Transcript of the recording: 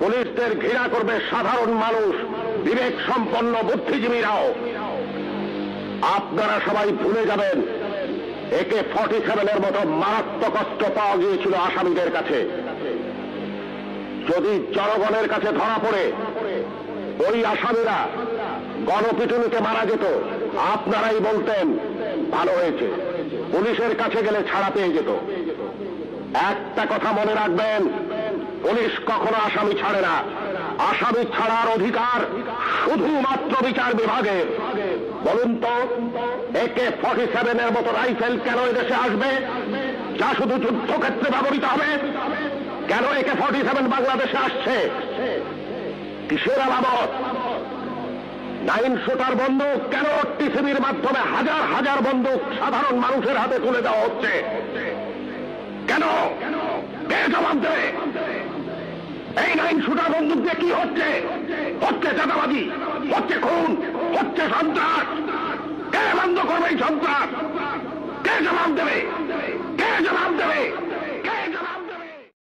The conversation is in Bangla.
পুলিশদের ঘৃণা করবে সাধারণ মানুষ, বিবেক সম্পন্ন বুদ্ধিজীবীরাও। আপনারা সবাই ভুলে যাবেন AK-47 মতো মারাত্মক অস্ত্র পাওয়া গিয়েছিল আসামিদের কাছে। যদি জনগণের কাছে ধরা পড়ে ওই আসামিরা গণপিটুনিতে মারা যেত, আপনারাই বলতেন ভালো হয়েছে, পুলিশের কাছে গেলে ছাড়া পেয়ে যেত। একটা কথা মনে রাখবেন, পুলিশ কখনো আসামি ছাড়ে না। আসামি ছাড়ার অধিকার শুধুমাত্র বিচার বিভাগের। বলুন তো, AK-47 মতো রাইফেল কেন এদেশে আসবে, যা শুধু যুদ্ধক্ষেত্রে ব্যবহৃত হবে? কেন AK-47 বাংলাদেশে আসছে? কিসের আলামত? 9 শুটার বন্দুক কেন টিসিবির মাধ্যমে হাজার হাজার বন্দুক সাধারণ মানুষের হাতে তুলে দেওয়া হচ্ছে? কেন? কে জবাব দেবে? এই 9 শুটার বন্দুক দিয়ে কি হচ্ছে? হচ্ছে চাঁদাবাজি, হচ্ছে খুন, হচ্ছে সন্ত্রাস।